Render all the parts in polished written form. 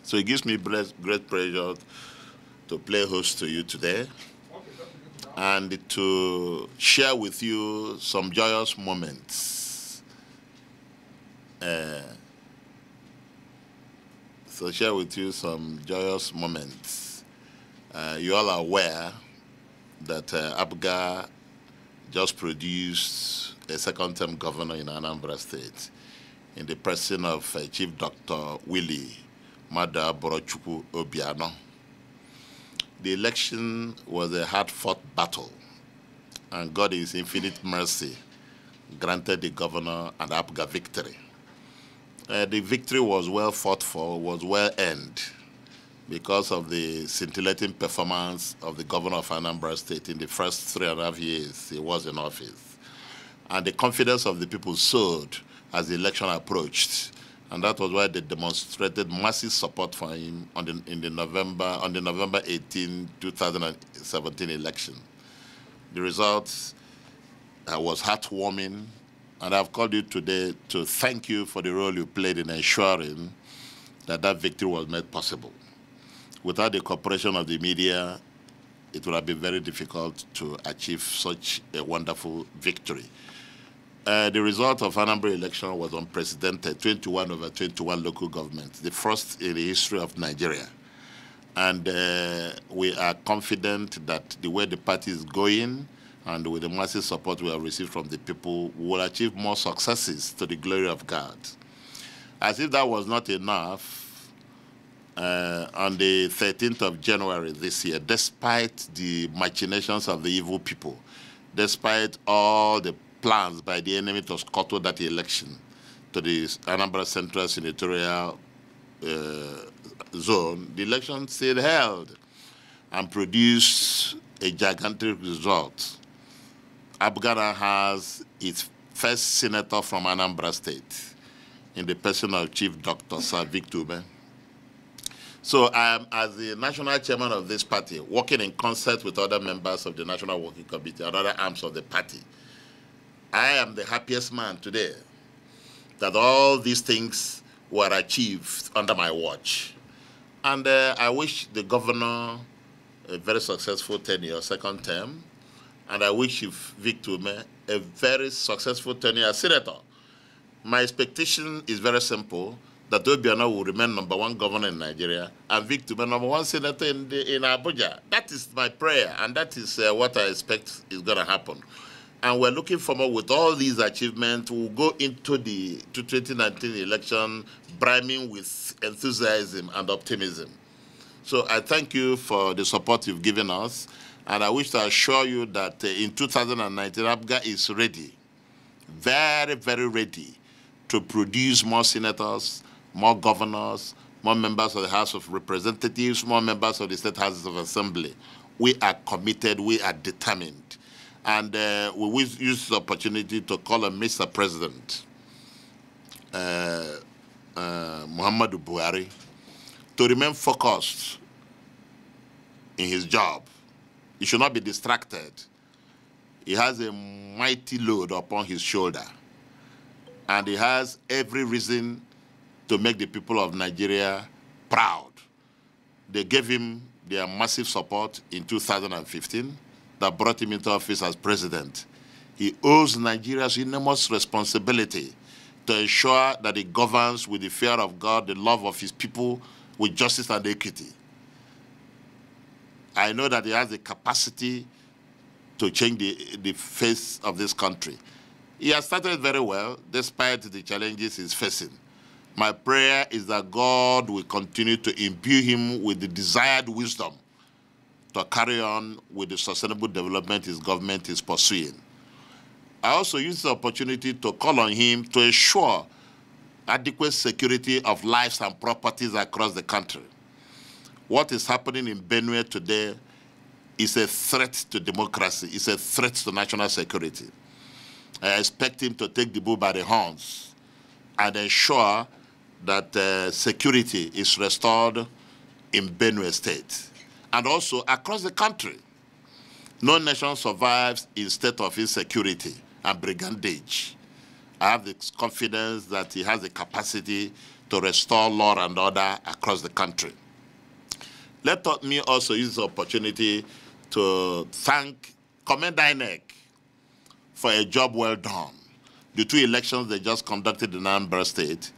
So it gives me great pleasure to play host to you today and to share with you some joyous moments. You all are aware that APGA just produced a second-term governor in Anambra State in the person of Chief Dr. Willie Mada Borochukwu Obiano. The election was a hard-fought battle, and God in His infinite mercy granted the governor an APGA victory. The victory was well fought for, was well earned, because of the scintillating performance of the governor of Anambra State in the first 3.5 years he was in office, and the confidence of the people soared as the election approached, and that was why they demonstrated massive support for him on the November 18, 2017 election. The result was heartwarming, and I've called you today to thank you for the role you played in ensuring that that victory was made possible. Without the cooperation of the media, it would have been very difficult to achieve such a wonderful victory. The result of Anambra election was unprecedented, 21/21 local governments, the first in the history of Nigeria. And we are confident that the way the party is going and with the massive support we have received from the people, we will achieve more successes to the glory of God. As if that was not enough, on the 13th of January this year, despite the machinations of the evil people, despite all the plans by the enemy to scuttle that election to the Anambra Central Senatorial Zone, the election still held and produced a gigantic result. APGA has its first senator from Anambra State in the person of Chief Dr. Sir Victor. So I am, as the national chairman of this party, working in concert with other members of the National Working Committee and other arms of the party, I am the happiest man today that all these things were achieved under my watch. And I wish the governor a very successful tenure, second term, and I wish Victor a very successful tenure as senator. My expectation is very simple, that Obiano will remain #1 governor in Nigeria and Victor #1 senator in Abuja. That is my prayer, and that is what I expect is going to happen. And we're looking forward with all these achievements. We'll go into the 2019 election brimming with enthusiasm and optimism. So I thank you for the support you've given us, and I wish to assure you that in 2019, APGA is ready, very, very ready, to produce more senators, more governors, more members of the House of Representatives, more members of the State Houses of Assembly. We are committed, we are determined. And we will use this opportunity to call on Mr. President Muhammadu Buhari to remain focused in his job. He should not be distracted. He has a mighty load upon his shoulder, and he has every reason to make the people of Nigeria proud. They gave him their massive support in 2015 that brought him into office as president. He owes Nigeria's enormous responsibility to ensure that he governs with the fear of God, the love of his people, with justice and equity. I know that he has the capacity to change the face of this country. He has started very well, despite the challenges he's facing. My prayer is that God will continue to imbue him with the desired wisdom to carry on with the sustainable development his government is pursuing. I also use the opportunity to call on him to ensure adequate security of lives and properties across the country. What is happening in Benue today is a threat to democracy, it's a threat to national security. I expect him to take the bull by the horns and ensure that security is restored in Benue State and also across the country. No nation survives in state of insecurity and brigandage. I have the confidence that he has the capacity to restore law and order across the country. Let me also use the opportunity to commend INEC for a job well done. The 2 elections they just conducted in Anambra State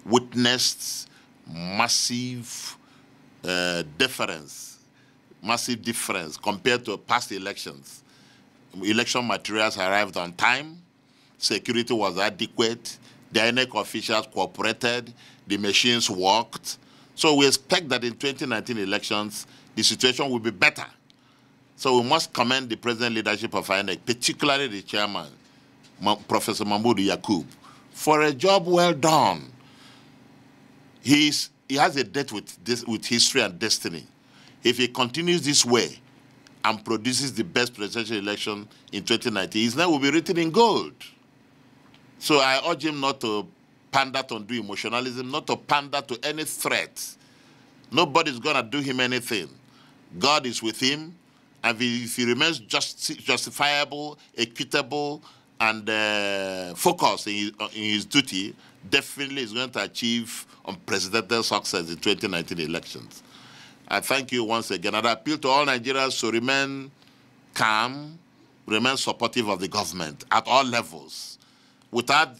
witnessed massive difference compared to past elections. Election materials arrived on time, security was adequate, the INEC officials cooperated, the machines worked. So we expect that in 2019 elections, the situation will be better. So we must commend the present leadership of INEC, particularly the chairman, Professor Mahmoud Yakub, for a job well done. He has a debt with history and destiny. If he continues this way and produces the best presidential election in 2019, his name will be written in gold. So I urge him not to pander to do emotionalism, not to pander to any threat. Nobody's going to do him anything. God is with him, and if he remains justifiable, equitable, and focused in his duty, definitely is going to achieve unprecedented success in 2019 elections. I thank you once again, and I appeal to all Nigerians to remain calm, remain supportive of the government at all levels. Without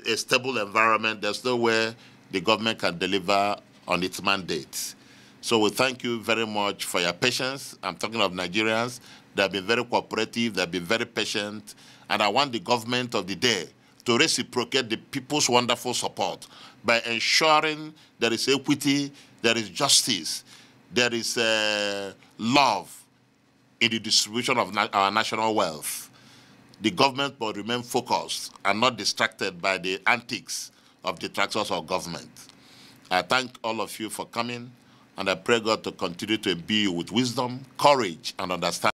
a stable environment, there's no way the government can deliver on its mandate. So we thank you very much for your patience. I'm talking of Nigerians. They have been very cooperative, they have been very patient, and I want the government of the day to reciprocate the people's wonderful support by ensuring there is equity, there is justice, there is love in the distribution of our national wealth. The government must remain focused and not distracted by the antics of detractors of government. I thank all of you for coming, and I pray God to continue to imbue you with wisdom, courage, and understanding.